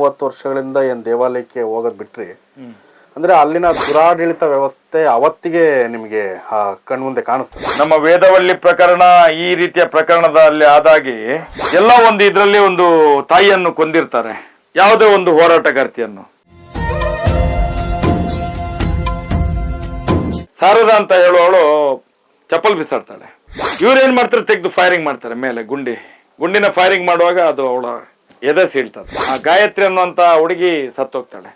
30 ವರ್ಷಗಳಿಂದ ಏನು ದೇವಾಲಯಕ್ಕೆ ಹೋಗೋದು ಬಿಟ್ರಿ, ಅಂದ್ರೆ ಅಲ್ಲಿನ ದುರಾಡಳಿತ ವ್ಯವಸ್ಥೆ ಅವತ್ತಿಗೆ ನಿಮಗೆ ಕಣ್ಮುಂದೆ ಕಾಣಿಸ್ತದೆ. ನಮ್ಮ ವೇದವಳ್ಳಿ ಪ್ರಕರಣ ಈ ರೀತಿಯ ಪ್ರಕರಣದಲ್ಲಿ ಆದಾಗಿ ಎಲ್ಲ ಒಂದು ಇದರಲ್ಲಿ ಒಂದು ತಾಯಿಯನ್ನು ಕೊಂದಿರ್ತಾರೆ, ಯಾವುದೇ ಒಂದು ಹೋರಾಟಗಾರ್ತಿಯನ್ನು. ಶಾರದಾ ಅಂತ ಹೇಳುವವಳು ಚಪ್ಪಲ್ ಬಿಸಾಡ್ತಾಳೆ, ಇವ್ರೇನ್ ಮಾಡ್ತಾರೆ, ತೆಗೆದು ಫೈರಿಂಗ್ ಮಾಡ್ತಾರೆ ಮೇಲೆ ಗುಂಡಿನ ಫೈರಿಂಗ್ ಮಾಡುವಾಗ ಅದು ಅವಳ ಎದೆ ಸೀಳ್ತದೆ. ಆ ಗಾಯತ್ರಿ ಅನ್ನುವಂತ ಹುಡುಗಿ ಸತ್ತೋಗ್ತಾಳೆ.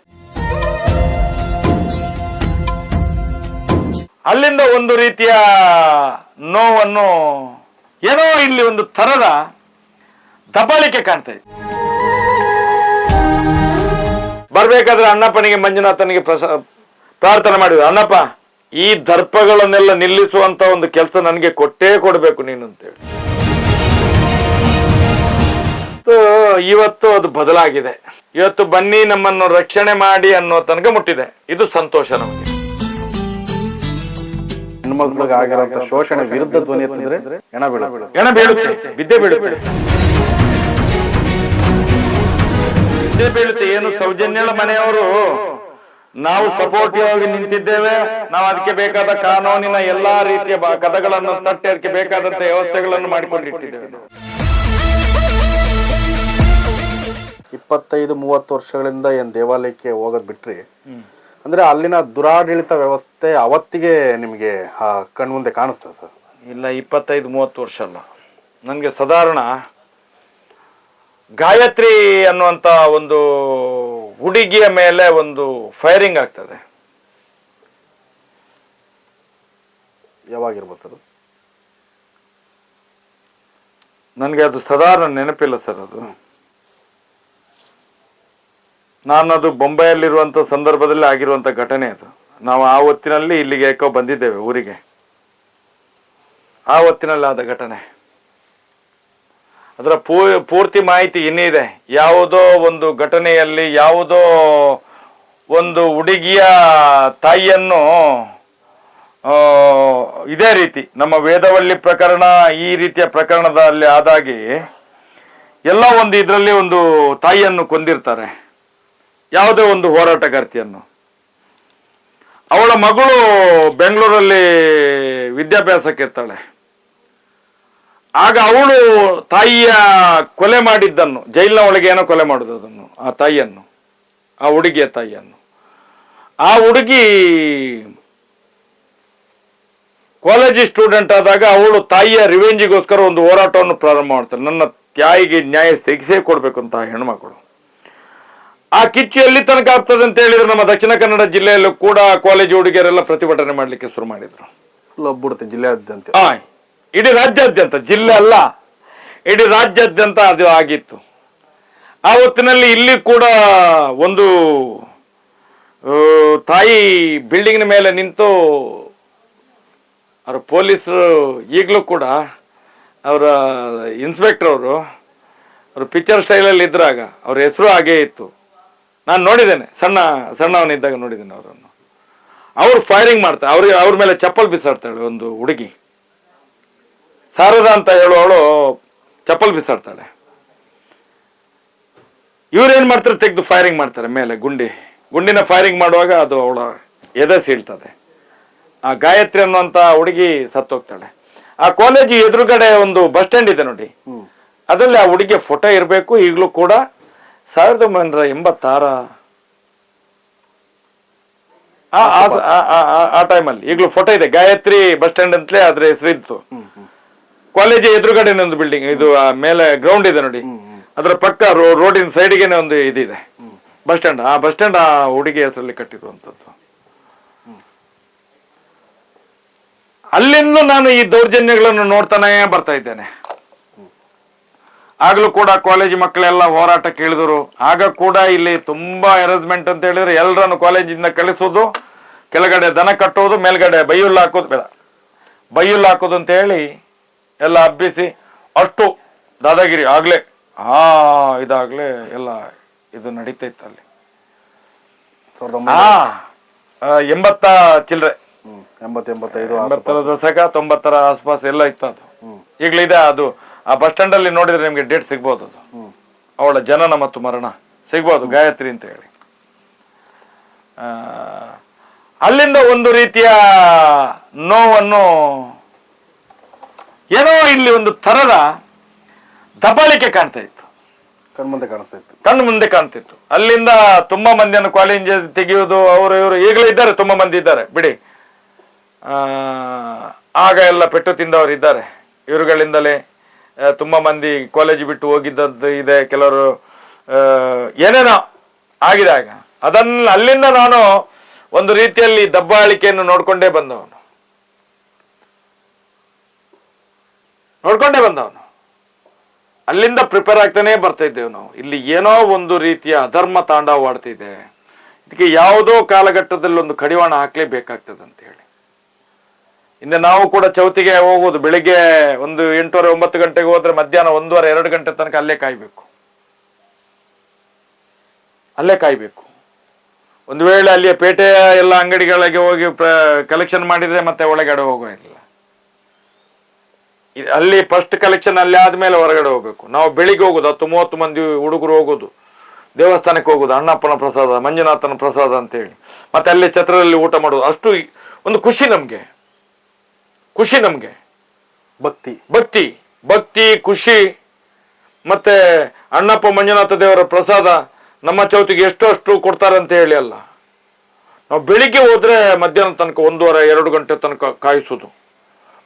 ಅಲ್ಲಿಂದ ಒಂದು ರೀತಿಯ ನೋವನ್ನು, ಏನೋ ಇಲ್ಲಿ ಒಂದು ತರದ ದಬ್ಬಾಳಿಕೆ ಕಾಣ್ತಾ ಇದೆ. ಬರ್ಬೇಕಾದ್ರೆ ಅಣ್ಣಪ್ಪನಿಗೆ ಮಂಜುನಾಥನಿಗೆ ಪ್ರಾರ್ಥನೆ ಮಾಡಿದ್ರು, ಅಣ್ಣಪ್ಪ ಈ ದರ್ಪಗಳನ್ನೆಲ್ಲ ನಿಲ್ಲಿಸುವಂತ ಒಂದು ಕೆಲಸ ನನಗೆ ಕೊಟ್ಟೇ ಕೊಡ್ಬೇಕು ನೀನು ಅಂತೇಳಿ. ಇವತ್ತು ಅದು ಬದಲಾಗಿದೆ. ಇವತ್ತು ಬನ್ನಿ ನಮ್ಮನ್ನು ರಕ್ಷಣೆ ಮಾಡಿ ಅನ್ನೋ ತನಕ ಮುಟ್ಟಿದೆ. ಇದು ಸಂತೋಷ ನಮಗೆ. ಹೆಣ್ಮಕ್ಳಿಗೆ ಆಗಿರೋ ಶೋಷಣೆ ವಿರುದ್ಧ ಧ್ವನಿ ಎತ್ತಿದ್ರೆ ಹೆಣ ಬೀಳುತ್ತೆ, ಬಿದ್ದೆ ಬೀಳುತ್ತೆ. ಬಿದ್ದೆ ಬೀಳುತ್ತೆ. ಏನು ಸೌಜನ್ಯಳ ಮನೆಯವರು ನಾವು ಸಪೋರ್ಟಿವ್ ಆಗಿ ನಿಂತಿದ್ದೇವೆ, ನಾವು ಅದಕ್ಕೆ ಬೇಕಾದ ಕಾನೂನಿನ ಎಲ್ಲಾ ರೀತಿಯ ಕದಗಳನ್ನು ತಟ್ಟಿ ಅದಕ್ಕೆ ಬೇಕಾದಂತ ವ್ಯವಸ್ಥೆಗಳನ್ನು ಮಾಡಿಕೊಂಡಿಟ್ಟಿದ್ದೇವೆ. 25-30 ವರ್ಷಗಳಿಂದ ಏನು ದೇವಾಲಯಕ್ಕೆ ಹೋಗೋದು ಬಿಟ್ರಿ, ಅಂದ್ರೆ ಅಲ್ಲಿನ ದುರಾಡಳಿತ ವ್ಯವಸ್ಥೆ ಅವತ್ತಿಗೆ ನಿಮಗೆ ಕಣ್ಮುಂದೆ ಕಾಣಿಸ್ತದೆ ಸರ್? ಇಲ್ಲ, 25-30 ವರ್ಷ ಅಲ್ಲ, ನನಗೆ ಸಾಧಾರಣ ಗಾಯತ್ರಿ ಅನ್ನುವಂತ ಒಂದು ಹುಡುಗಿಯ ಮೇಲೆ ಒಂದು ಫೈರಿಂಗ್ ಆಗ್ತದೆ. ಯಾವಾಗಿರ್ಬೋದು ಸರ್? ನನಗೆ ಅದು ಸಾಧಾರಣ ನೆನಪಿಲ್ಲ ಸರ್. ಅದು ನಾನದು ಬೊಂಬೈಯಲ್ಲಿರುವಂತ ಸಂದರ್ಭದಲ್ಲಿ ಆಗಿರುವಂತ ಘಟನೆ ಅದು. ನಾವು ಆ ಹೊತ್ತಿನಲ್ಲಿ ಇಲ್ಲಿಗೆ ಯಾಕೋ ಬಂದಿದ್ದೇವೆ ಊರಿಗೆ, ಆ ಹೊತ್ತಿನಲ್ಲಿ ಆದ ಘಟನೆ. ಅದರ ಪೂರ್ತಿ ಮಾಹಿತಿ ಇನ್ನಿದೆ. ಯಾವುದೋ ಒಂದು ಘಟನೆಯಲ್ಲಿ ಯಾವುದೋ ಒಂದು ಹುಡುಗಿಯ ತಾಯಿಯನ್ನು ಇದೇ ರೀತಿ ನಮ್ಮ ವೇದವಳ್ಳಿ ಪ್ರಕರಣ ಈ ರೀತಿಯ ಪ್ರಕರಣದಲ್ಲಿ ಆದಾಗಿ ಎಲ್ಲ ಒಂದು ಇದರಲ್ಲಿ ಒಂದು ತಾಯಿಯನ್ನು ಕೊಂದಿರ್ತಾರೆ, ಯಾವುದೇ ಒಂದು ಹೋರಾಟಗಾರ್ತಿಯನ್ನು. ಅವಳ ಮಗಳು ಬೆಂಗಳೂರಲ್ಲಿ ವಿದ್ಯಾಭ್ಯಾಸಕ್ಕಿರ್ತಾಳೆ. ಆಗ ಅವಳು ತಾಯಿಯ ಕೊಲೆ ಮಾಡಿದ್ದನ್ನು, ಜೈಲಿನ ಒಳಗೆ ಏನೋ ಕೊಲೆ ಮಾಡುದು ಅದನ್ನು, ಆ ತಾಯಿಯನ್ನು, ಆ ಹುಡುಗಿಯ ತಾಯಿಯನ್ನು. ಆ ಹುಡುಗಿ ಕಾಲೇಜಿ ಸ್ಟೂಡೆಂಟ್ ಆದಾಗ ಅವಳು ತಾಯಿಯ ರಿವೆಂಜಿಗೋಸ್ಕರ ಒಂದು ಹೋರಾಟವನ್ನು ಪ್ರಾರಂಭ ಮಾಡ್ತಾಳೆ. ನನ್ನ ತಾಯಿಗೆ ನ್ಯಾಯ ಸಿಗಿಸೇ ಕೊಡ್ಬೇಕು ಅಂತ ಹೆಣ್ಮಕ್ಕಳು. ಆ ಕಿಚ್ಚು ಎಲ್ಲಿ ತನಕ ಆಗ್ತದೆ ಅಂತ ಹೇಳಿದ್ರೆ ನಮ್ಮ ದಕ್ಷಿಣ ಕನ್ನಡ ಜಿಲ್ಲೆಯಲ್ಲೂ ಕೂಡ ಕಾಲೇಜು ಹುಡುಗಿಯರೆಲ್ಲ ಪ್ರತಿಭಟನೆ ಮಾಡ್ಲಿಕ್ಕೆ ಶುರು ಮಾಡಿದ್ರು. ಜಿಲ್ಲೆಯಾದ್ಯಂತ, ಇಡೀ ರಾಜ್ಯಾದ್ಯಂತ, ಜಿಲ್ಲೆ ಅಲ್ಲ ಇಡೀ ರಾಜ್ಯಾದ್ಯಂತ ಅದು ಆಗಿತ್ತು. ಆ ಹೊತ್ತಿನಲ್ಲಿ ಇಲ್ಲಿ ಕೂಡ ಒಂದು ತಾಯಿ ಬಿಲ್ಡಿಂಗ್ನ ಮೇಲೆ ನಿಂತು ಅವರ ಪೊಲೀಸರು ಈಗಲೂ ಕೂಡ ಅವರ ಇನ್ಸ್ಪೆಕ್ಟರ್ ಅವರು ಪಿಕ್ಚರ್ ಸ್ಟೈಲಲ್ಲಿ ಇದ್ರಾಗ ಅವ್ರ ಹೆಸರು ಹಾಗೇ ಇತ್ತು. ನಾನು ನೋಡಿದ್ದೇನೆ, ಸಣ್ಣವನಿದ್ದಾಗ ನೋಡಿದ್ದೇನೆ ಅವರನ್ನು. ಅವ್ರು ಫೈರಿಂಗ್ ಮಾಡ್ತಾರೆ, ಅವ್ರ ಮೇಲೆ ಚಪ್ಪಲ್ ಬಿಸಾಡ್ತಾಳೆ ಒಂದು ಹುಡುಗಿ. ಶಾರದಾ ಅಂತ ಹೇಳುವವಳು ಚಪ್ಪಲ್ ಬಿಸಾಡ್ತಾಳೆ, ಇವ್ರೇನ್ ಮಾಡ್ತಾರೆ, ತೆಗೆದು ಫೈರಿಂಗ್ ಮಾಡ್ತಾರೆ ಮೇಲೆ ಗುಂಡಿನ ಫೈರಿಂಗ್ ಮಾಡುವಾಗ ಅದು ಅವಳ ಎದೆ ಸೀಳ್ತದೆ. ಆ ಗಾಯತ್ರಿ ಅನ್ನುವಂತ ಹುಡುಗಿ ಸತ್ತೋಗ್ತಾಳೆ. ಆ ಕಾಲೇಜು ಎದುರುಗಡೆ ಒಂದು ಬಸ್ ಸ್ಟ್ಯಾಂಡ್ ಇದೆ ನೋಡಿ, ಅದರಲ್ಲಿ ಆ ಹುಡುಗಿಯ ಫೋಟೋ ಇರಬೇಕು ಈಗಲೂ ಕೂಡ. 1986 ಆ ಟೈಮಲ್ಲಿ ಈಗಲೂ ಫೋಟೋ ಇದೆ. ಗಾಯತ್ರಿ ಬಸ್ ಸ್ಟ್ಯಾಂಡ್ ಅಂತಲೇ ಅದ್ರ ಹೆಸರಿತ್ತು. ಕಾಲೇಜ್ ಎದುರುಗಡೆ ಒಂದು ಬಿಲ್ಡಿಂಗ್, ಇದು ಮೇಲೆ ಗ್ರೌಂಡ್ ಇದೆ ನೋಡಿ, ಅದರ ಪಕ್ಕ ರೋಡಿನ ಸೈಡ್ಗೆನೆ ಒಂದು ಇದಿದೆ ಬಸ್ ಸ್ಟ್ಯಾಂಡ್. ಆ ಬಸ್ ಸ್ಟ್ಯಾಂಡ್ ಆ ಹುಡುಗಿ ಹೆಸರಲ್ಲಿ ಕಟ್ಟಿರುವಂತದ್ದು. ಅಲ್ಲಿಂದ ನಾನು ಈ ದೌರ್ಜನ್ಯಗಳನ್ನು ನೋಡ್ತಾನೆ ಬರ್ತಾ ಇದ್ದೇನೆ. ಆಗ್ಲೂ ಕೂಡ ಕಾಲೇಜ್ ಮಕ್ಕಳೆಲ್ಲ ಹೋರಾಟಕ್ಕೆ ಇಳಿದ್ರು. ಆಗ ಕೂಡ ಇಲ್ಲಿ ತುಂಬಾ ಹ್ಯಾರಸ್ಮೆಂಟ್ ಅಂತ ಹೇಳಿದ್ರೆ ಎಲ್ಲರನ್ನು ಕಾಲೇಜಿಂದ ಕಳಿಸೋದು, ಕೆಳಗಡೆ ದನ ಕಟ್ಟೋದು, ಮೇಲ್ಗಡೆ ಬೈಯುಲ್ ಹಾಕೋದು, ಬೈಯುಲ್ ಹಾಕೋದು ಅಂತ ಹೇಳಿ ಎಲ್ಲ ಹಬ್ಬಿಸಿ ಅಷ್ಟು ದಾದಾಗಿರಿ ಆಗ್ಲೇ ಇದಾಗ್ಲೇ ಎಲ್ಲ ಇದು ನಡೀತಾ ಇತ್ತು ಅಲ್ಲಿ. 80 ಚಿಲ್ಲರೆ, 80-85 ದಶಕ, 90 ಆಸ್ಪಾಸ್ ಎಲ್ಲ ಇತ್ತು ಅದು. ಈಗಲಿದೆ ಅದು. ಆ ಬಸ್ ಸ್ಟ್ಯಾಂಡ್ ಅಲ್ಲಿ ನೋಡಿದ್ರೆ ನಿಮ್ಗೆ ಡೇಟ್ ಸಿಗ್ಬೋದು ಅದು, ಅವಳ ಜನನ ಮತ್ತು ಮರಣ. ಸಿಗ್ಬೋದು, ಗಾಯತ್ರಿ ಅಂತ ಹೇಳಿ. ಅಲ್ಲಿಂದ ಒಂದು ರೀತಿಯ ನೋವನ್ನು, ಏನೋ ಇಲ್ಲಿ ಒಂದು ಥರದ ದಬ್ಬಾಳಿಕೆ ಕಾಣ್ತಾ ಇತ್ತು, ಕಣ್ಣು ಮುಂದೆ ಕಾಣ್ತಿತ್ತು. ಅಲ್ಲಿಂದ ತುಂಬಾ ಮಂದಿಯನ್ನು ಕಾಲೇಜ್ ತೆಗೆಯುವುದು, ಅವರು ಇವರು ಈಗಲೂ ಇದ್ದಾರೆ, ತುಂಬಾ ಮಂದಿ ಇದ್ದಾರೆ ಬಿಡಿ. ಆಗ ಎಲ್ಲ ಪೆಟ್ಟು ತಿಂದವರು ಇದ್ದಾರೆ. ಇವರುಗಳಿಂದಲೇ ತುಂಬಾ ಮಂದಿ ಕಾಲೇಜ್ ಬಿಟ್ಟು ಹೋಗಿದ್ದದ್ದು ಇದೆ, ಕೆಲವರು ಏನೇನೋ ಆಗಿದೆ. ಆಗ ಅಲ್ಲಿಂದ ನಾನು ಒಂದು ರೀತಿಯಲ್ಲಿ ದಬ್ಬಾಳಿಕೆಯನ್ನು ನೋಡ್ಕೊಂಡೇ ಬಂದವನು. ಅಲ್ಲಿಂದ ಪ್ರಿಪೇರ್ ಆಗ್ತಾನೆ ಬರ್ತಾ ಇದ್ದೇವೆ ನಾವು. ಇಲ್ಲಿ ಏನೋ ಒಂದು ರೀತಿಯ ಅಧರ್ಮ ತಾಂಡವಾಡ್ತಿದೆ, ಇದಕ್ಕೆ ಯಾವುದೋ ಕಾಲಘಟ್ಟದಲ್ಲಿ ಒಂದು ಕಡಿವಾಣ ಹಾಕ್ಲೇಬೇಕಾಗ್ತದೆ ಅಂತ ಹೇಳಿ. ಇನ್ನು ನಾವು ಕೂಡ ಚೌತಿಗೆ ಹೋಗೋದು, ಬೆಳಿಗ್ಗೆ ಒಂದು 8:30 9 ಗಂಟೆಗೆ ಹೋದ್ರೆ ಮಧ್ಯಾಹ್ನ 1:15 2 ಗಂಟೆ ತನಕ ಅಲ್ಲೇ ಕಾಯ್ಬೇಕು. ಒಂದು ವೇಳೆ ಅಲ್ಲಿಯ ಪೇಟೆಯ ಎಲ್ಲ ಅಂಗಡಿಗಳಿಗೆ ಹೋಗಿ ಕಲೆಕ್ಷನ್ ಮಾಡಿದ್ರೆ ಮತ್ತೆ ಒಳಗಡೆ ಹೋಗೋ ಇಲ್ಲ. ಅಲ್ಲಿ ಫಸ್ಟ್ ಕಲೆಕ್ಷನ್ ಅಲ್ಲಿ ಆದ್ಮೇಲೆ ಹೊರಗಡೆ ಹೋಗ್ಬೇಕು. ನಾವು ಬೆಳಿಗ್ಗೆ ಹೋಗೋದು 10-30 ಮಂದಿ ಹುಡುಗರು ಹೋಗೋದು, ದೇವಸ್ಥಾನಕ್ಕೆ ಹೋಗೋದು, ಅಣ್ಣಪ್ಪನ ಪ್ರಸಾದ, ಮಂಜುನಾಥನ ಪ್ರಸಾದ ಅಂತ ಹೇಳಿ, ಮತ್ತೆ ಅಲ್ಲಿ ಛತ್ರದಲ್ಲಿ ಊಟ ಮಾಡೋದು. ಅಷ್ಟು ಒಂದು ಖುಷಿ ನಮ್ಗೆ, ಭಕ್ತಿ ಖುಷಿ. ಮತ್ತೆ ಅಣ್ಣಪ್ಪ ಮಂಜುನಾಥ ದೇವರ ಪ್ರಸಾದ ನಮ್ಮ ಚೌತಿಗೆ ಅಷ್ಟು ಕೊಡ್ತಾರೆ ಅಂತ ಹೇಳಿ ಅಲ್ಲ, ನಾವು ಬೆಳಿಗ್ಗೆ ಹೋದ್ರೆ ಮಧ್ಯಾಹ್ನ ತನಕ 1:30 2 ಗಂಟೆ ತನಕ ಕಾಯಿಸೋದು,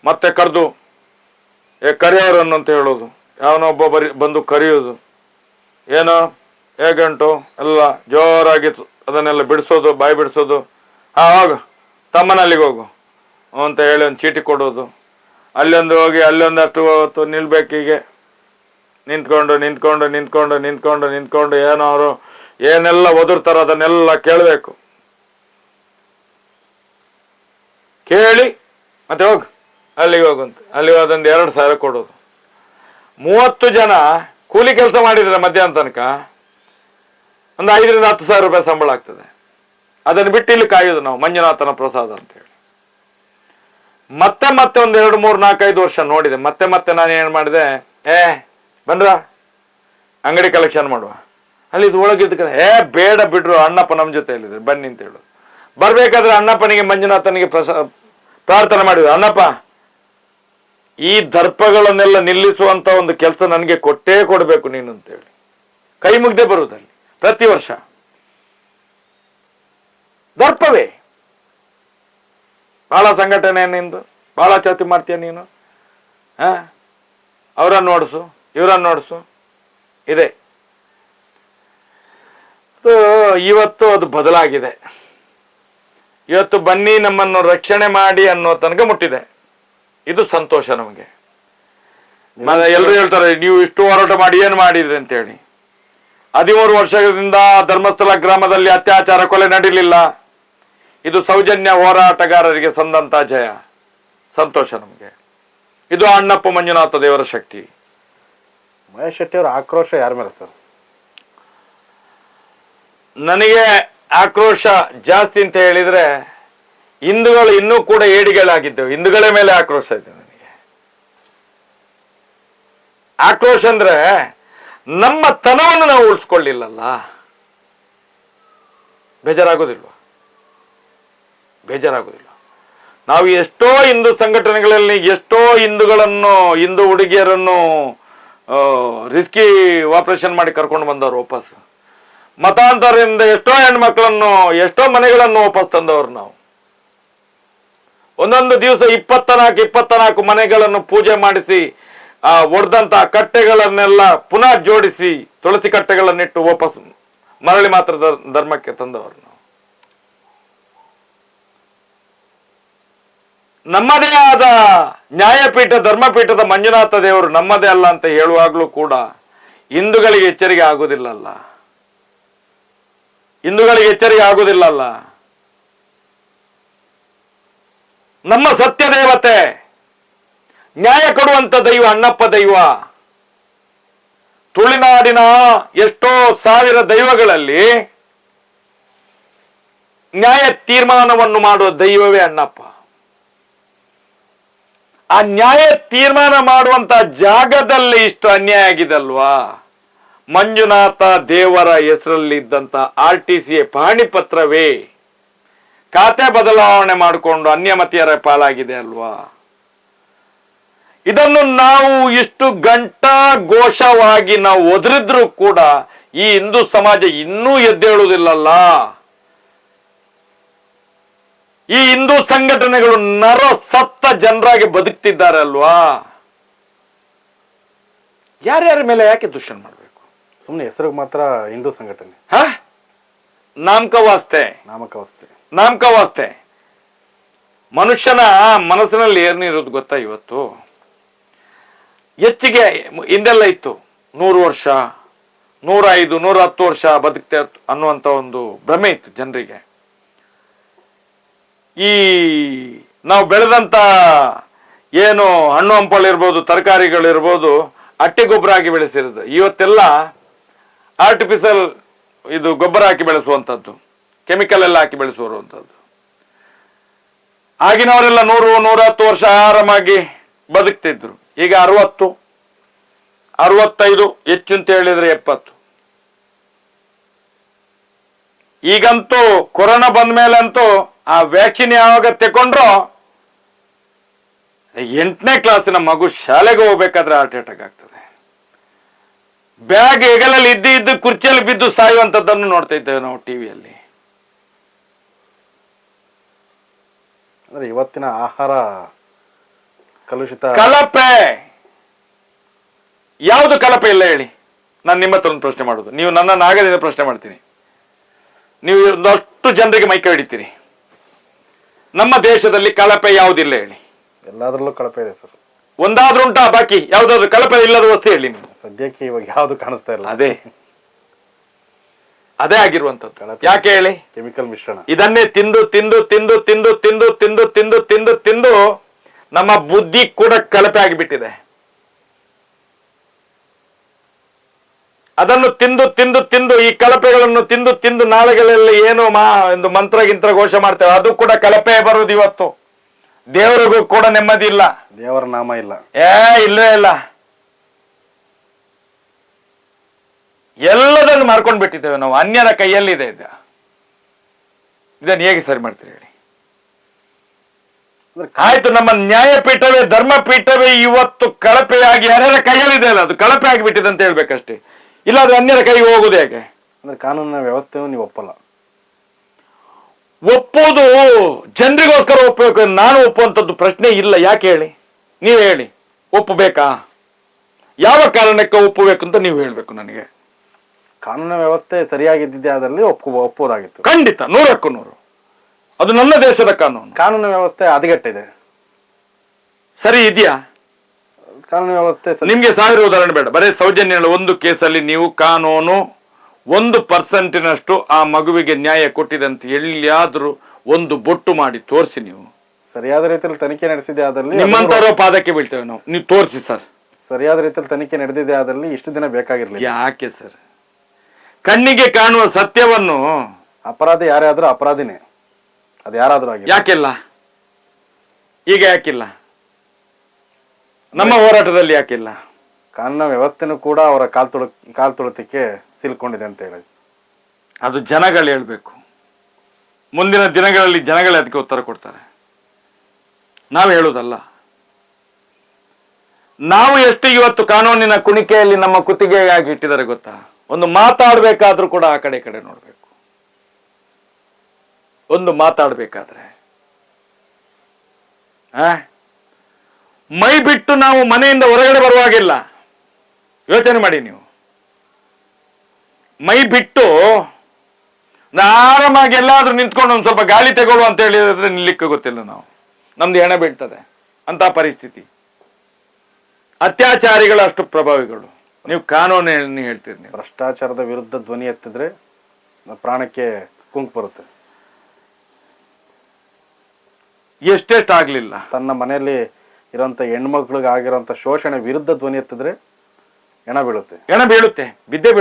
ಮತ್ತೆ ಕರೆದು ಕರೆಯೋರನ್ನು ಅಂತ ಹೇಳೋದು, ಯಾವನೊಬ್ಬ ಬಂದು ಕರೆಯೋದು, ಏನೋ ಹೇಗಂಟು ಎಲ್ಲ ಜೋರಾಗಿ ಅದನ್ನೆಲ್ಲ ಬಿಡಿಸೋದು, ಬಾಯಿ ಬಿಡಿಸೋದು. ಹೋಗು ತಮ್ಮನಲ್ಲಿಗೆ ಹೋಗು ಅಂತ ಹೇಳಿ ಒಂದು ಚೀಟಿ ಕೊಡೋದು. ಅಲ್ಲೊಂದು ಹೋಗಿ ಅಲ್ಲೊಂದಷ್ಟು ಹೊತ್ತು ನಿಲ್ಬೇಕೀಗೆ, ನಿಂತ್ಕೊಂಡು ಏನೋ ಅವರು ಏನೆಲ್ಲ ಒದರ್ತಾರೋ ಅದನ್ನೆಲ್ಲ ಕೇಳಬೇಕು. ಕೇಳಿ ಮತ್ತೆ ಹೋಗು ಅಲ್ಲಿಗೆ ಹೋಗಂತ, ಅಲ್ಲಿ ಹೋದೊಂದು 2,000 ಕೊಡೋದು. 30 ಜನ ಕೂಲಿ ಕೆಲಸ ಮಾಡಿದ್ರೆ ಮಧ್ಯಾಹ್ನ ತನಕ ಒಂದು 5,000 10,000 ರೂಪಾಯಿ ಸಂಬಳ ಆಗ್ತದೆ. ಅದನ್ನು ಬಿಟ್ಟು ಇಲ್ಲಿ ಕಾಯೋದು ನಾವು, ಮಂಜುನಾಥನ ಪ್ರಸಾದ ಅಂತ ಹೇಳಿ. ಮತ್ತೆ ಒಂದು 2 3 4 5 ವರ್ಷ ನೋಡಿದೆ. ಮತ್ತೆ ನಾನು ಏನ್ ಮಾಡಿದೆ, ಬಂದ್ರ ಅಂಗಡಿ ಕಲೆಕ್ಷನ್ ಮಾಡುವ, ಅಲ್ಲಿ ಇದು ಒಳಗಿದ್ದ ಬೇಡ ಬಿಡ್ರು, ಅಣ್ಣಪ್ಪ ನಮ್ಮ ಜೊತೆ ಹೇಳಿದ್ರು ಬನ್ನಿ ಅಂತ ಹೇಳೋದು. ಬರ್ಬೇಕಾದ್ರೆ ಅಣ್ಣಪ್ಪನಿಗೆ ಮಂಜುನಾಥನಿಗೆ ಪ್ರಾರ್ಥನೆ ಮಾಡಿದ್ರು, ಅಣ್ಣಪ್ಪ ಈ ದರ್ಪಗಳನ್ನೆಲ್ಲ ನಿಲ್ಲಿಸುವಂತ ಒಂದು ಕೆಲಸ ನನಗೆ ಕೊಟ್ಟೇ ಕೊಡ್ಬೇಕು ನೀನು ಅಂತ ಹೇಳಿ ಕೈ ಮುಗ್ದೆ ಬರುವುದಲ್ಲಿ ಪ್ರತಿ ವರ್ಷ. ದರ್ಪವೇ ಬಹಳ ಸಂಘಟನೆ, ನಿಂದು ಬಹಳ ಚೌತಿ ಮಾಡ್ತೀಯ ನೀನು, ಅವರನ್ನು ನೋಡಿಸು ಇವರನ್ನು ನೋಡಿಸು ಇದೆ. ಇವತ್ತು ಅದು ಬದಲಾಗಿದೆ. ಇವತ್ತು ಬನ್ನಿ ನಮ್ಮನ್ನು ರಕ್ಷಣೆ ಮಾಡಿ ಅನ್ನೋ ತನಕ ಮುಟ್ಟಿದೆ. ಇದು ಸಂತೋಷ ನಮಗೆ. ಎಲ್ಲರೂ ಹೇಳ್ತಾರೆ ನೀವು ಇಷ್ಟು ಹೋರಾಟ ಮಾಡಿ ಏನ್ ಮಾಡಿದ್ರಿ ಅಂತ ಹೇಳಿ. 13 ವರ್ಷದಿಂದ ಧರ್ಮಸ್ಥಳ ಗ್ರಾಮದಲ್ಲಿ ಅತ್ಯಾಚಾರ ಕೊಲೆ ನಡೀಲಿಲ್ಲ. ಇದು ಸೌಜನ್ಯ ಹೋರಾಟಗಾರರಿಗೆ ಸಂದಂತ ಜಯ, ಸಂತೋಷ ನಮಗೆ. ಇದು ಅಣ್ಣಪ್ಪ ಮಂಜುನಾಥ ದೇವರ ಶಕ್ತಿ. ಮಹೇಶ್ ಶೆಟ್ಟಿ ಅವರ ಆಕ್ರೋಶ ಯಾರ ಮೇಲೆ ಸರ್? ನನಗೆ ಆಕ್ರೋಶ ಜಾಸ್ತಿ ಅಂತ ಹೇಳಿದ್ರೆ, ಹಿಂದೂಗಳು ಇನ್ನೂ ಕೂಡ ಏಡಿಗಳಾಗಿದ್ದೆವು, ಹಿಂದೂಗಳ ಮೇಲೆ ಆಕ್ರೋಶ ಇದೆ ನನಗೆ. ಆಕ್ರೋಶ ಅಂದ್ರೆ ನಮ್ಮ ತನವನ್ನು ನಾವು ಉಳಿಸ್ಕೊಳ್ಳಿಲ್ಲಲ್ಲ, ಬೇಜಾರಾಗೋದಿಲ್ವ? ನಾವು ಎಷ್ಟೋ ಹಿಂದೂ ಸಂಘಟನೆಗಳಲ್ಲಿ ಎಷ್ಟೋ ಹಿಂದೂ ಹುಡುಗಿಯರನ್ನು ರಿಸ್ಕಿ ಆಪರೇಷನ್ ಮಾಡಿ ಕರ್ಕೊಂಡು ಬಂದವರು ವಾಪಸ್. ಮತಾಂತರದಿಂದ ಎಷ್ಟೋ ಹೆಣ್ಮಕ್ಳನ್ನು, ಎಷ್ಟೋ ಮನೆಗಳನ್ನು ವಾಪಸ್ ತಂದವರು ನಾವು. ಒಂದೊಂದು ದಿವಸ 24 ಮನೆಗಳನ್ನು ಪೂಜೆ ಮಾಡಿಸಿ ಒಡೆದಂತ ಕಟ್ಟೆಗಳನ್ನೆಲ್ಲ ಪುನಃ ಜೋಡಿಸಿ ತುಳಸಿ ಕಟ್ಟೆಗಳನ್ನಿಟ್ಟು ವಾಪಸ್ ಮರಳಿ ಮಾತ್ರ ಧರ್ಮಕ್ಕೆ ತಂದವರು ನಾವು. ನಮ್ಮದೇ ಆದ ನ್ಯಾಯಪೀಠ ಧರ್ಮಪೀಠದ ಮಂಜುನಾಥ ದೇವರು ನಮ್ಮದೇ ಅಲ್ಲ ಅಂತ ಹೇಳುವಾಗ್ಲೂ ಕೂಡ ಹಿಂದೂಗಳಿಗೆ ಎಚ್ಚರಿಕೆ ಆಗುವುದಿಲ್ಲಲ್ಲ, ನಮ್ಮ ಸತ್ಯ ದೇವತೆ, ನ್ಯಾಯ ಕೊಡುವಂತ ದೈವ ಅಣ್ಣಪ್ಪ ದೈವ. ತುಳುನಾಡಿನ ಎಷ್ಟೋ ಸಾವಿರ ದೈವಗಳಲ್ಲಿ ನ್ಯಾಯ ತೀರ್ಮಾನವನ್ನು ಮಾಡುವ ದೈವವೇ ಅಣ್ಣಪ್ಪ. ಆ ನ್ಯಾಯ ತೀರ್ಮಾನ ಮಾಡುವಂತ ಜಾಗದಲ್ಲಿ ಇಷ್ಟು ಅನ್ಯಾಯ ಆಗಿದಲ್ವಾ? ಮಂಜುನಾಥ ದೇವರ ಹೆಸರಲ್ಲಿದ್ದಂತ RTCA ಪಹಣಿ ಪತ್ರವೇ ಖಾತೆ ಬದಲಾವಣೆ ಮಾಡಿಕೊಂಡು ಅನ್ಯಮತಿಯರ ಪಾಲಾಗಿದೆ ಅಲ್ವಾ? ಇದನ್ನು ನಾವು ಇಷ್ಟು ಗಂಟಾ ಘೋಷವಾಗಿ ನಾವು ಒದರಿದ್ರೂ ಕೂಡ ಈ ಹಿಂದೂ ಸಮಾಜ ಇನ್ನೂ ಎದ್ದೇಳುವುದಿಲ್ಲಲ್ಲ. ಈ ಹಿಂದೂ ಸಂಘಟನೆಗಳು ನರ ಸತ್ತ ಜನರಾಗಿ ಬದುಕ್ತಿದ್ದಾರೆ ಅಲ್ವಾ? ಯಾರ್ಯಾರ ಮೇಲೆ ಯಾಕೆ ದೂಷಣೆ ಮಾಡಬೇಕು? ಸುಮ್ಮನೆ ಹೆಸರಿಗೆ ಮಾತ್ರ ಹಿಂದೂ ಸಂಘಟನೆ. ನಾಮಕವಾಸ್ತೆ. ಮನುಷ್ಯನ ಮನಸ್ಸಿನಲ್ಲಿ ಏನಿರೋದು ಗೊತ್ತಾ? ಇವತ್ತು ಹೆಚ್ಚಿಗೆ ಹಿಂದೆಲ್ಲ ಇತ್ತು 100 ವರ್ಷ 105 110 ವರ್ಷ ಬದುಕ್ತೆ ಅನ್ನುವಂತ ಒಂದು ಭ್ರಮೆ ಇತ್ತು ಜನರಿಗೆ. ಈ ನಾವು ಬೆಳೆದಂತ ಏನು ಹಣ್ಣು ಹಂಪಗಳಿರ್ಬೋದು, ತರಕಾರಿಗಳಿರ್ಬೋದು, ಅಟ್ಟೆ ಗೊಬ್ಬರ ಹಾಕಿ ಬೆಳೆಸಿರೋದು. ಇವತ್ತೆಲ್ಲ ಆರ್ಟಿಫಿಷಿಯಲ್ ಇದು ಗೊಬ್ಬರ ಹಾಕಿ ಬೆಳೆಸುವಂಥದ್ದು, ಕೆಮಿಕಲ್ ಎಲ್ಲ ಹಾಕಿ ಬೆಳೆಸುವಂಥದ್ದು. ಆಗಿನವರೆಲ್ಲ 100 110 ವರ್ಷ ಆರಾಮಾಗಿ ಬದುಕ್ತಿದ್ರು. ಈಗ 60 65, ಹೆಚ್ಚು ಅಂತ ಹೇಳಿದ್ರೆ 70. ಈಗಂತೂ ಕೊರೋನಾ ಬಂದ ಮೇಲಂತೂ ಆ ವ್ಯಾಕ್ಸಿನ್ ಯಾವಾಗ ತಗೊಂಡ್ರು 8ನೇ ಕ್ಲಾಸಿನ ಮಗು ಶಾಲೆಗೆ ಹೋಗ್ಬೇಕಾದ್ರೆ ಹಾರ್ಟ್ ಅಟ್ಯಾಕ್ ಆಗ್ತದೆ. ಬ್ಯಾಗ್ ಹೆಗಲಲ್ಲಿ ಇದ್ದು ಕುರ್ಚಿಯಲ್ಲಿ ಬಿದ್ದು ಸಾಯುವಂಥದ್ದನ್ನು ನೋಡ್ತಾ ಇದ್ದೇವೆ ನಾವು ಟಿವಿಯಲ್ಲಿ. ಅಂದ್ರೆ ಇವತ್ತಿನ ಆಹಾರ ಕಲುಷಿತ. ಕಲಪೆ ಯಾವುದು ಕಲಪೆ ಇಲ್ಲ ಹೇಳಿ? ನಾನು ನಿಮ್ಮ ಹತ್ರ ಒಂದು ಪ್ರಶ್ನೆ ಮಾಡುದು, ನೀವು ನನ್ನ ನಾಗದಿಂದ ಪ್ರಶ್ನೆ ಮಾಡ್ತೀನಿ. ನೀವು ಒಂದಷ್ಟು ಜನರಿಗೆ ಮೈಕ ಹಿಡಿತೀರಿ. ನಮ್ಮ ದೇಶದಲ್ಲಿ ಕಳಪೆ ಯಾವುದಿಲ್ಲ ಹೇಳಿ? ಎಲ್ಲಾದ್ರಲ್ಲೂ ಕಳಪೆ ಇದೆ ಸರ್. ಒಂದಾದ್ರೂ ಉಂಟಾ? ಬಾಕಿ ಯಾವ್ದಾದ್ರು ಕಳಪೆ ಇಲ್ಲದ ವಸ್ತು ಹೇಳಿ ನೀವು. ಸದ್ಯಕ್ಕೆ ಇವಾಗ ಯಾವ್ದು ಕಾಣಿಸ್ತಾ ಇಲ್ಲ. ಅದೇ ಆಗಿರುವಂತದ್ದು. ಯಾಕೆ ಹೇಳಿ? ಕೆಮಿಕಲ್ ಮಿಶ್ರಣ. ಇದನ್ನೇ ತಿಂದು ತಿಂದು ತಿಂದು ತಿಂದು ತಿಂದು ತಿಂದು ತಿಂದು ತಿಂದು ತಿಂದು ನಮ್ಮ ಬುದ್ಧಿ ಕೂಡ ಕಳಪೆ ಆಗಿಬಿಟ್ಟಿದೆ. ಅದನ್ನು ತಿಂದು ತಿಂದು ತಿಂದು ಈ ಕಳಪೆಗಳನ್ನು ತಿಂದು ತಿಂದು ನಾಳೆಗಳಲ್ಲಿ ಏನು ಒಂದು ಮಂತ್ರ ಘೋಷ ಮಾಡ್ತೇವೆ, ಅದು ಕೂಡ ಕಳಪೆ ಬರುವುದು. ಇವತ್ತು ದೇವರಿಗೂ ಕೂಡ ನೆಮ್ಮದಿ ಇಲ್ಲ, ದೇವರ ನಾಮ ಇಲ್ಲ, ಇಲ್ಲವೇ ಇಲ್ಲ. ಎಲ್ಲದನ್ನು ಮಾರ್ಕೊಂಡು ಬಿಟ್ಟಿದ್ದೇವೆ ನಾವು. ಅನ್ಯರ ಕೈಯಲ್ಲಿದೆ ಇದನ್ನು ಹೇಗೆ ಸರಿ ಮಾಡ್ತೀರಿ ಹೇಳಿ? ಆಯ್ತು, ನಮ್ಮ ನ್ಯಾಯಪೀಠವೇ ಧರ್ಮಪೀಠವೇ ಇವತ್ತು ಕಳಪೆಯಾಗಿ ಯಾರ್ಯಾರ ಕೈಯಲ್ಲಿದೆ ಅಲ್ಲ, ಅದು ಕಳಪೆ ಆಗಿಬಿಟ್ಟಿದೆ ಅಂತ ಹೇಳ್ಬೇಕಷ್ಟೇ. ಇಲ್ಲ ಅದು ಅನ್ಯರ ಕೈಗೆ ಹೋಗುದು ಹೇಗೆ? ಅಂದ್ರೆ ಕಾನೂನಿನ ವ್ಯವಸ್ಥೆನೂ ನೀವು ಒಪ್ಪಲ್ಲ. ಒಪ್ಪುವುದು ಜನರಿಗೋಸ್ಕರ ಒಪ್ಪಬೇಕು. ನಾನು ಒಪ್ಪುವಂಥದ್ದು ಪ್ರಶ್ನೆ ಇಲ್ಲ. ಯಾಕೆ ಹೇಳಿ? ನೀವು ಹೇಳಿ, ಒಪ್ಪಬೇಕಾ? ಯಾವ ಕಾರಣಕ್ಕೆ ಒಪ್ಪಬೇಕು ಅಂತ ನೀವು ಹೇಳ್ಬೇಕು ನನಗೆ. ಕಾನೂನಿನ ವ್ಯವಸ್ಥೆ ಸರಿಯಾಗಿದ್ದಿದ್ದೆ ಆದಲ್ಲಿ ಒಪ್ಪುವುದಾಗಿತ್ತು. ಖಂಡಿತ, 100ಕ್ಕೂ 100. ಅದು ನನ್ನ ದೇಶದ ಕಾನೂನು. ಕಾನೂನು ವ್ಯವಸ್ಥೆ ಹದಗೆಟ್ಟಿದೆ. ಸರಿ ಇದೆಯಾ ಕಾನೂನು ವ್ಯವಸ್ಥೆ? ನಿಮ್ಗೆ 1000 ಉದಾಹರಣೆ ಬೇಡ, ಬರೀ ಸೌಜನ್ಯ. ಒಂದು ಕೇಸಲ್ಲಿ ನೀವು ಕಾನೂನು 1% ಆ ಮಗುವಿಗೆ ನ್ಯಾಯ ಕೊಟ್ಟಿದೆ ಅಂತ ಎಲ್ಲಿಯಾದ್ರೂ ಒಂದು ಬೊಟ್ಟು ಮಾಡಿ ತೋರಿಸಿ. ನೀವು ಸರಿಯಾದ ರೀತಿಯಲ್ಲಿ ತನಿಖೆ ನಡೆಸಿದೆ ಆದಲ್ಲಿ ನಿಮ್ಮಂತವರ ಪಾದಕ್ಕೆ ಬೀಳ್ತೇವೆ ನಾವು. ನೀವು ತೋರಿಸಿ ಸರ್. ಸರಿಯಾದ ರೀತಿಯಲ್ಲಿ ತನಿಖೆ ನಡೆದಿದೆ ಆದಲ್ಲಿ ಇಷ್ಟು ದಿನ ಬೇಕಾಗಿರ್ಲಿಲ್ಲ. ಯಾಕೆ ಸರ್? ಕಣ್ಣಿಗೆ ಕಾಣುವ ಸತ್ಯವನ್ನು ಅಪರಾಧಿ ಯಾರೇ ಆದ್ರೂ ಅಪರಾಧಿನೇ, ಅದು ಯಾರಾದ್ರೂ ಆಗಿ. ಯಾಕೆಲ್ಲ ಈಗ ಯಾಕಿಲ್ಲ? ನಮ್ಮ ಹೋರಾಟದಲ್ಲಿ ಯಾಕಿಲ್ಲ? ಕಾನೂನಿನ ವ್ಯವಸ್ಥೆನೂ ಕೂಡ ಅವರ ಕಾಲ್ ತುಳಿತಕ್ಕೆ ಸಿಲ್ಕೊಂಡಿದೆ ಅಂತ ಹೇಳಿ ಅದು ಜನಗಳು ಹೇಳ್ಬೇಕು. ಮುಂದಿನ ದಿನಗಳಲ್ಲಿ ಜನಗಳೇ ಅದಕ್ಕೆ ಉತ್ತರ ಕೊಡ್ತಾರೆ, ನಾವು ಹೇಳುವುದಲ್ಲ. ನಾವು ಎಷ್ಟು ಇವತ್ತು ಕಾನೂನಿನ ಕುಣಿಕೆಯಲ್ಲಿ ನಮ್ಮ ಕುತ್ತಿಗೆಯಾಗಿ ಇಟ್ಟಿದ್ದಾರೆ ಗೊತ್ತಾ? ಒಂದು ಮಾತಾಡ್ಬೇಕಾದ್ರೂ ಕೂಡ ಆ ಕಡೆ ನೋಡ್ಬೇಕು. ಒಂದು ಮಾತಾಡ್ಬೇಕಾದ್ರೆ ಮೈ ಬಿಟ್ಟು ನಾವು ಮನೆಯಿಂದ ಹೊರಗಡೆ ಬರುವಾಗಿಲ್ಲ. ಯೋಚನೆ ಮಾಡಿ ನೀವು. ಮೈ ಬಿಟ್ಟು ಆರಾಮಾಗಿ ಎಲ್ಲಾದ್ರೂ ನಿಂತ್ಕೊಂಡು ಒಂದ್ ಸ್ವಲ್ಪ ಗಾಳಿ ತಗೊಳ್ಳು ಅಂತ ಹೇಳಿದ್ರೆ ನಿಲ್ಲಿಕ್ಕೆ ಗೊತ್ತಿಲ್ಲ ನಾವು. ನಮ್ದು ಹೆಣ ಬೀಳ್ತದೆ ಅಂತ ಪರಿಸ್ಥಿತಿ. ಅತ್ಯಾಚಾರಿಗಳು ಅಷ್ಟು ಪ್ರಭಾವಿಗಳು. ನೀವು ಕಾನೂನು ಹೇಳ್ತೀರಿ. ನೀವು ಭ್ರಷ್ಟಾಚಾರದ ವಿರುದ್ಧ ಧ್ವನಿ ಎತ್ತಿದ್ರೆ ಪ್ರಾಣಕ್ಕೆ ಕುಂಕು ಬರುತ್ತೆ. ಎಷ್ಟೆಷ್ಟು ಆಗ್ಲಿಲ್ಲ. ತನ್ನ ಮನೆಯಲ್ಲಿ ಇರೋಂಥ ಹೆಣ್ಮಕ್ಳಿಗೆ ಆಗಿರೋಂಥ ಶೋಷಣೆ ವಿರುದ್ಧ ಧ್ವನಿ ಎತ್ತಿದ್ರೆ ಹೆಣ ಬೀಳುತ್ತೆ. ಬಿದ್ದೇ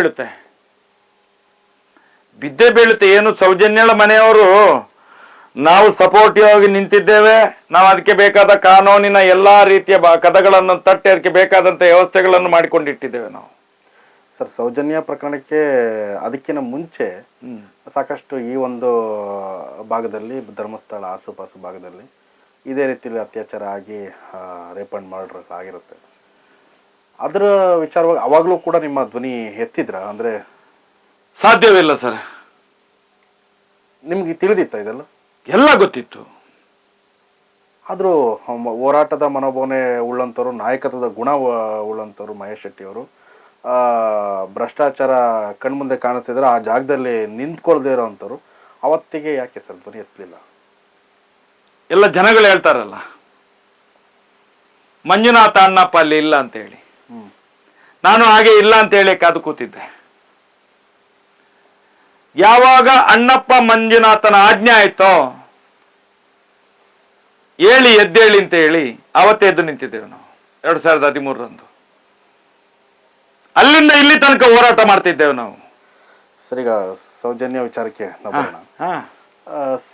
ಬೀಳುತ್ತೆ. ಏನು ಸೌಜನ್ಯಳ ಮನೆಯವರು ನಾವು ಸಪೋರ್ಟಿವ್ ಆಗಿ ನಿಂತಿದ್ದೇವೆ. ನಾವು ಅದಕ್ಕೆ ಬೇಕಾದ ಕಾನೂನಿನ ಎಲ್ಲಾ ರೀತಿಯ ಕದಗಳನ್ನು ತಟ್ಟಿ ಅದಕ್ಕೆ ಬೇಕಾದಂತ ವ್ಯವಸ್ಥೆಗಳನ್ನು ಮಾಡಿಕೊಂಡಿಟ್ಟಿದ್ದೇವೆ ನಾವು. ಸರ್ ಸೌಜನ್ಯ ಪ್ರಕರಣಕ್ಕೆ ಅದಕ್ಕಿಂತ ಮುಂಚೆ ಸಾಕಷ್ಟು ಈ ಒಂದು ಭಾಗದಲ್ಲಿ ಧರ್ಮಸ್ಥಳ ಆಸುಪಾಸು ಭಾಗದಲ್ಲಿ ಇದೇ ರೀತಿಯಲ್ಲಿ ಅತ್ಯಾಚಾರ ಆಗಿ ರೇಪ್ ಅಂಡ್ ಮರ್ಡರ್ ಆಗಿರುತ್ತೆ. ಅದರ ವಿಚಾರವಾಗಿ ಅವಾಗಲೂ ಕೂಡ ನಿಮ್ಮ ಧ್ವನಿ ಎತ್ತಿದ್ರ? ಅಂದರೆ ಸಾಧ್ಯವಿಲ್ಲ ಸರ್. ನಿಮ್ಗೆ ತಿಳಿದಿತ್ತ ಇದೆಲ್ಲ? ಎಲ್ಲ ಗೊತ್ತಿತ್ತು. ಆದರೂ ಹೋರಾಟದ ಮನೋಭಾವನೆ ಉಳ್ಳಂಥವ್ರು, ನಾಯಕತ್ವದ ಗುಣ ಉಳ್ಳಂಥವ್ರು ಮಹೇಶ್ ಶೆಟ್ಟಿ ಅವರು ಭ್ರಷ್ಟಾಚಾರ ಕಣ್ಮುಂದೆ ಕಾಣಿಸ್ತಿದ್ರೆ ಆ ಜಾಗದಲ್ಲಿ ನಿಂತ್ಕೊಳ್ದೇ ಇರೋವಂಥವ್ರು ಅವತ್ತಿಗೆ ಯಾಕೆ ಸರ್ ಧ್ವನಿ ಎತ್ತಲಿಲ್ಲ? ಎಲ್ಲ ಜನಗಳು ಹೇಳ್ತಾರಲ್ಲ, ಮಂಜುನಾಥ ಅಣ್ಣಪ್ಪ ಅಲ್ಲಿ ಇಲ್ಲ ಅಂತ ಹೇಳಿ. ನಾನು ಹಾಗೆ ಇಲ್ಲ ಅಂತ ಹೇಳಿ ಕಾದು ಕೂತಿದ್ದೆ. ಯಾವಾಗ ಅಣ್ಣಪ್ಪ ಮಂಜುನಾಥನ ಆಜ್ಞೆ ಆಯ್ತೋ ಹೇಳಿ ಎದ್ದೇಳಿ ಅಂತ ಹೇಳಿ ಅವತ್ತೇ ಎದ್ದು ನಿಂತಿದ್ದೇವೆ ನಾವು 2013ರಂದು. ಅಲ್ಲಿಂದ ಇಲ್ಲಿ ತನಕ ಹೋರಾಟ ಮಾಡ್ತಿದ್ದೇವೆ ನಾವು. ಸರಿಗ ಸೌಜನ್ಯ ವಿಚಾರಕ್ಕೆ ನಾವು ಬರೋಣ.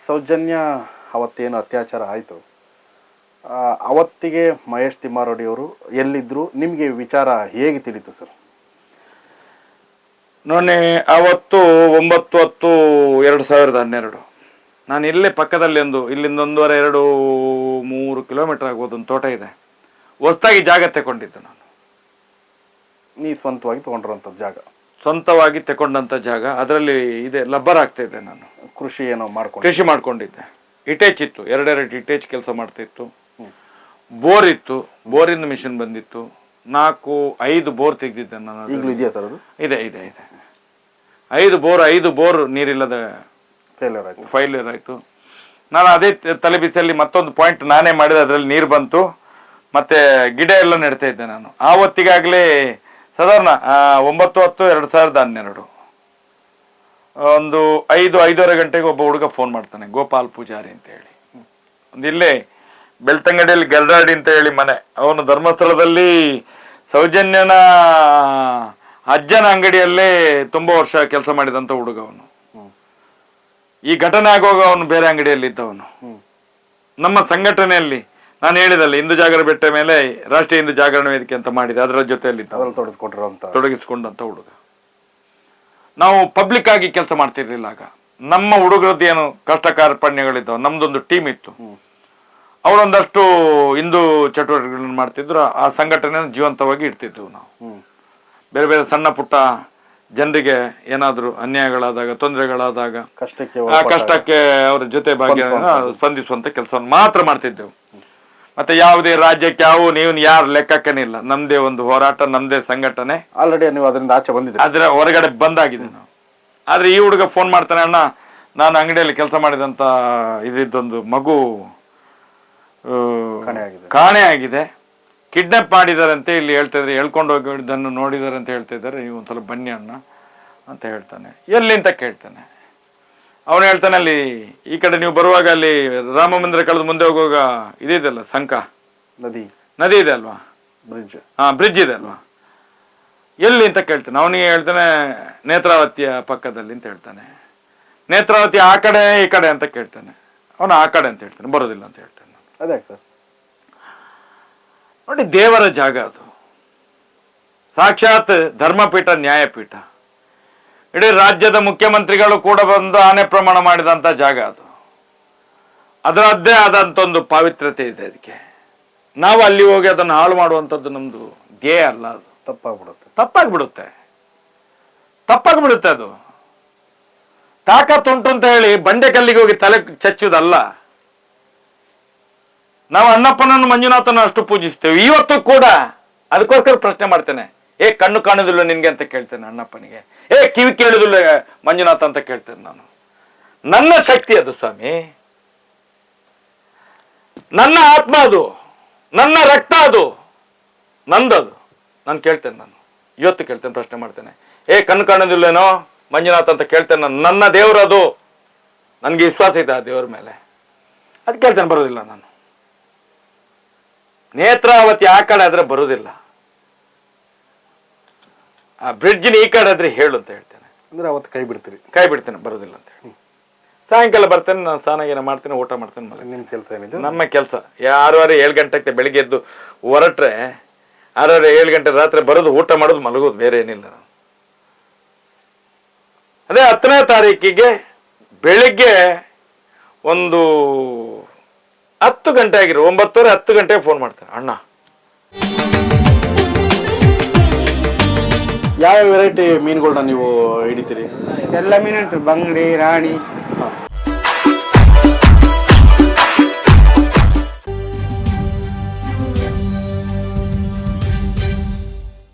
ಸೌಜನ್ಯ ಅವತ್ತೇನು ಅತ್ಯಾಚಾರ ಆಯಿತು, ಅವತ್ತಿಗೆ ಮಹೇಶ್ ತಿಮ್ಮಾರೆಡ್ಡಿ ಅವರು ಎಲ್ಲಿದ್ರು, ನಿಮಗೆ ವಿಚಾರ ಹೇಗೆ ತಿಳಿತು ಸರ್? ನೋನೆ ಅವತ್ತು 9/10/2012 ನಾನು ಇಲ್ಲೇ ಪಕ್ಕದಲ್ಲಿ ಇಲ್ಲಿಂದ 1.5-3 ಕಿಲೋಮೀಟರ್ ಆಗ್ಬೋದು ಒಂದು ತೋಟ ಇದೆ. ಹೊಸದಾಗಿ ಜಾಗ ತಗೊಂಡಿದ್ದು ನಾನು. ನೀ ಸ್ವಂತವಾಗಿ ತಗೊಂಡಿರೋಂಥ ಜಾಗ? ಸ್ವಂತವಾಗಿ ತಗೊಂಡಂತ ಜಾಗ. ಅದರಲ್ಲಿ ಇದೆ ಲಬ್ಬರ್ ಆಗ್ತಾ ಇದ್ದೆ ನಾನು. ಕೃಷಿ ಏನೋ ಕೃಷಿ ಮಾಡ್ಕೊಂಡಿದ್ದೆ. ಇಟೇಚ್ ಇತ್ತು, 2 ಇಟೇಚ್ ಕೆಲಸ ಮಾಡ್ತಿತ್ತು. ಬೋರ್ ಇತ್ತು, ಬೋರಿಂದ ಮಿಷಿನ್ ಬಂದಿತ್ತು. 4-5 ಬೋರ್ ತೆಗೆದಿದ್ದೆ ನಾನು. ಈಗಲೂ ಇದೆಯಾ ಸರ್ ಅದು? ಇದೆ ಇದೆ ಇದೆ. 5 ಬೋರ್ ನೀರಿಲ್ಲದ ಫೈಲ್ಯೂರ್ ಆಯ್ತು. ನಾನು ಅದೇ ತಲೆಬಿಸಲ್ಲಿ ಮತ್ತೊಂದು ಪಾಯಿಂಟ್ ನಾನೇ ಮಾಡಿದೆ, ಅದರಲ್ಲಿ ನೀರು ಬಂತು. ಮತ್ತೆ ಗಿಡ ಎಲ್ಲ ನೆಡ್ತಾ ಇದ್ದೆ ನಾನು. ಆವತ್ತಿಗಾಗಲೇ ಸಾಧಾರಣ 9/10/2012 ಒಂದು 5-5:30 ಗಂಟೆಗೆ ಒಬ್ಬ ಹುಡುಗ ಫೋನ್ ಮಾಡ್ತಾನೆ, ಗೋಪಾಲ್ ಪೂಜಾರಿ ಅಂತ ಹೇಳಿ. ಒಂದು ಇಲ್ಲೇ ಬೆಳ್ತಂಗಡಿಯಲ್ಲಿ ಗಲ್ರಾಡಿ ಅಂತ ಹೇಳಿ ಮನೆ. ಅವನು ಧರ್ಮಸ್ಥಳದಲ್ಲಿ ಸೌಜನ್ಯನ ಅಜ್ಜನ ಅಂಗಡಿಯಲ್ಲೇ ತುಂಬಾ ವರ್ಷ ಕೆಲಸ ಮಾಡಿದಂತ ಹುಡುಗ ಅವನು. ಈ ಘಟನೆ ಆಗುವಾಗ ಅವನು ಬೇರೆ ಅಂಗಡಿಯಲ್ಲಿ ಇದ್ದವನು. ನಮ್ಮ ಸಂಘಟನೆಯಲ್ಲಿ ನಾನು ಹೇಳಿದಲ್ಲ, ಹಿಂದೂ ಜಾಗರ ಬೆಟ್ಟ ಮೇಲೆ ರಾಷ್ಟ್ರೀಯ ಹಿಂದೂ ಜಾಗರಣ ವೇದಿಕೆ ಅಂತ ಮಾಡಿದೆ, ಅದರ ಜೊತೆಯಲ್ಲಿ ತೊಡಗಿಸ್ಕೊಂಡಂತ ಹುಡುಗ. ನಾವು ಪಬ್ಲಿಕ್ ಆಗಿ ಕೆಲಸ ಮಾಡ್ತಿರ್ಲಿಲ್ಲ ಆಗ. ನಮ್ಮ ಹುಡುಗರದ್ದು ಏನು ಕಷ್ಟ ಕಾರ್ಪಣ್ಯಗಳಿದ್ದಾವೆ, ನಮ್ದೊಂದು ಟೀಮ್ ಇತ್ತು. ಅವರೊಂದಷ್ಟು ಹಿಂದೂ ಚಟುವಟಿಕೆಗಳನ್ನು ಮಾಡ್ತಿದ್ರು. ಆ ಸಂಘಟನೆಯನ್ನು ಜೀವಂತವಾಗಿ ಇಡ್ತಿದ್ವು ನಾವು. ಬೇರೆ ಬೇರೆ ಸಣ್ಣ ಪುಟ್ಟ ಜನರಿಗೆ ಏನಾದ್ರು ಅನ್ಯಾಯಗಳಾದಾಗ, ತೊಂದರೆಗಳಾದಾಗ, ಕಷ್ಟಕ್ಕೆ ಅವರ ಜೊತೆ ಸ್ಪಂದಿಸುವಂತ ಕೆಲಸವನ್ನು ಮಾತ್ರ ಮಾಡ್ತಿದ್ದೆವು. ಮತ್ತೆ ಯಾವುದೇ ರಾಜ್ಯಕ್ಕೆ ನೀವು ಯಾರು ಲೆಕ್ಕಕ್ಕೇನಿಲ್ಲ. ನಮ್ದೇ ಒಂದು ಹೋರಾಟ, ನಮ್ದೇ ಸಂಘಟನೆ. ಆಲ್ರೆಡಿ ನೀವು ಅದರಿಂದ ಆಚೆ ಬಂದಿದ್ದೀರಿ, ಅದ್ರ ಹೊರಗಡೆ ಬಂದಾಗಿದೆ ನಾವು. ಆದ್ರೆ ಈ ಹುಡುಗ ಫೋನ್ ಮಾಡ್ತಾನೆ, ಅಣ್ಣ ನಾನು ಅಂಗಡಿಯಲ್ಲಿ ಕೆಲಸ ಮಾಡಿದಂತ ಇದಿದ್ದೊಂದು ಮಗು ಕಾಣೆ ಆಗಿದೆ, ಕಿಡ್ನಾಪ್ ಮಾಡಿದ್ದಾರೆ ಅಂತ ಇಲ್ಲಿ ಹೇಳ್ತಾ ಇದ್ದಾರೆ, ಹೇಳ್ಕೊಂಡು ಹೋಗಿದ್ದನ್ನು ನೋಡಿದ್ದಾರೆ ಅಂತ ಹೇಳ್ತಾ ಇದ್ದಾರೆ, ನೀವು ಒಂದ್ಸಲ ಬನ್ನಿ ಅಣ್ಣ ಅಂತ ಹೇಳ್ತಾನೆ. ಎಲ್ಲಿ ಅಂತ ಕೇಳ್ತಾನೆ. ಅವನು ಹೇಳ್ತಾನೆ, ಅಲ್ಲಿ ಈ ಕಡೆ ನೀವು ಬರುವಾಗ ಅಲ್ಲಿ ರಾಮ ಮಂದಿರ ಕಳೆದು ಮುಂದೆ ಹೋಗುವಾಗ ಇದೆಯಲ್ಲ, ಸಂಕ ನದಿ ಇದೆ ಅಲ್ವಾ, ಬ್ರಿಡ್ಜ್ ಇದೆ ಅಲ್ವಾ, ಎಲ್ಲಿ ಅಂತ ಕೇಳ್ತಾನೆ. ಅವನಿಗೆ ಹೇಳ್ತಾನೆ, ನೇತ್ರಾವತಿಯ ಪಕ್ಕದಲ್ಲಿ ಅಂತ ಹೇಳ್ತಾನೆ. ನೇತ್ರಾವತಿ ಆ ಕಡೆ ಈ ಕಡೆ ಅಂತ ಕೇಳ್ತಾನೆ. ಅವನು ಆ ಕಡೆ ಅಂತ ಹೇಳ್ತಾನೆ, ಬರೋದಿಲ್ಲ ಅಂತ ಹೇಳ್ತಾನೆ. ಅದೇ ಸರ್ ನೋಡಿ, ದೇವರ ಜಾಗ ಅದು, ಸಾಕ್ಷಾತ್ ಧರ್ಮಪೀಠ, ನ್ಯಾಯಪೀಠ. ಇಡೀ ರಾಜ್ಯದ ಮುಖ್ಯಮಂತ್ರಿಗಳು ಕೂಡ ಬಂದು ಆನೆ ಪ್ರಮಾಣ ಮಾಡಿದಂತ ಜಾಗ ಅದು. ಅದರದ್ದೇ ಆದಂತ ಒಂದು ಪಾವಿತ್ರ್ಯತೆ ಇದೆ ಅದಕ್ಕೆ. ನಾವು ಅಲ್ಲಿ ಹೋಗಿ ಅದನ್ನು ಹಾಳು ಮಾಡುವಂಥದ್ದು ನಮ್ದು ಧ್ಯೇಯ ಅಲ್ಲ. ಅದು ತಪ್ಪಾಗ್ಬಿಡುತ್ತೆ ಅದು. ತಾಕತ್ತುಂಟು ಅಂತ ಹೇಳಿ ಬಂಡೆ ಕಲ್ಲಿಗೆ ಹೋಗಿ ತಲೆ ಚಚ್ಚುವುದಲ್ಲ. ನಾವು ಅಣ್ಣಪ್ಪನನ್ನು ಮಂಜುನಾಥನ ಅಷ್ಟು ಪೂಜಿಸ್ತೇವೆ ಇವತ್ತು ಕೂಡ. ಅದಕ್ಕೋಸ್ಕರ ಪ್ರಶ್ನೆ ಮಾಡ್ತೇನೆ, ಕಣ್ಣು ಕಾಣುದಿಲ್ಲ ನಿನ್ಗೆ ಅಂತ ಕೇಳ್ತೇನೆ ಅಣ್ಣಪ್ಪನಿಗೆ. ಕಿವಿ ಕೇಳುದಿಲ್ಲ ಮಂಜುನಾಥ ಅಂತ ಕೇಳ್ತೇನೆ ನಾನು. ನನ್ನ ಶಕ್ತಿ ಅದು ಸ್ವಾಮಿ, ನನ್ನ ಆತ್ಮ ಅದು, ನನ್ನ ರಕ್ತ ಅದು, ನಂದದು. ನಾನು ಕೇಳ್ತೇನೆ, ನಾನು ಇವತ್ತು ಕೇಳ್ತೇನೆ, ಪ್ರಶ್ನೆ ಮಾಡ್ತೇನೆ. ಕಣ್ಣು ಕಾಣೋದಿಲ್ಲೇನೋ ಮಂಜುನಾಥ ಅಂತ ಕೇಳ್ತೇನೆ ನಾನು. ನನ್ನ ದೇವರದು, ನನ್ಗೆ ವಿಶ್ವಾಸ ಇದೆ ಆ ದೇವರ ಮೇಲೆ. ಅದು ಕೇಳ್ತೇನೆ, ಬರೋದಿಲ್ಲ ನಾನು. ನೇತ್ರಾವತಿ ಆ ಕಡೆ ಆದ್ರೆ ಬರುವುದಿಲ್ಲ, ಆ ಬ್ರಿಡ್ಜಿನ ಈ ಕಡೆ ಆದ್ರೆ ಹೇಳು ಅಂತ ಹೇಳ್ತೇನೆ. ಅಂದ್ರೆ ಅವತ್ತು ಕೈ ಬಿಡ್ತೇನೆ, ಬರೋದಿಲ್ಲ ಅಂತ ಹೇಳಿ. ಸಾಯಂಕಾಲ ಬರ್ತೇನೆ, ನಾನು ಸ್ನಾನ ಮಾಡ್ತೇನೆ, ಊಟ ಮಾಡ್ತೇನೆ. ನಿಮ್ಮ ಕೆಲಸ ಏನಿದೆ? ನಮ್ಮ ಕೆಲಸ 6-7 ಗಂಟೆಗೆ ಬೆಳಿಗ್ಗೆ ಎದ್ದು ಹೊರಟ್ರೆ 6-7 ಗಂಟೆ ರಾತ್ರಿ ಬರೋದು, ಊಟ ಮಾಡೋದು, ಮಲಗೋದು, ಬೇರೆ ಏನಿಲ್ಲ. ಅದೇ 10ನೇ ತಾರೀಕಿಗೆ ಬೆಳಿಗ್ಗೆ ಒಂದು 10 ಗಂಟೆ ಆಗಿರೋ 9:30 10 ಗಂಟೆಗೆ ಫೋನ್ ಮಾಡ್ತಾರೆ, ಅಣ್ಣ ಯಾವ ವೆರೈಟಿ ಮೀನುಗಳನ್ನ ನೀವು ಹಿಡಿತೀರಿ? ಎಲ್ಲ ಮೀನುಂಟು, ಬಂಗಡಿ, ರಾಣಿ,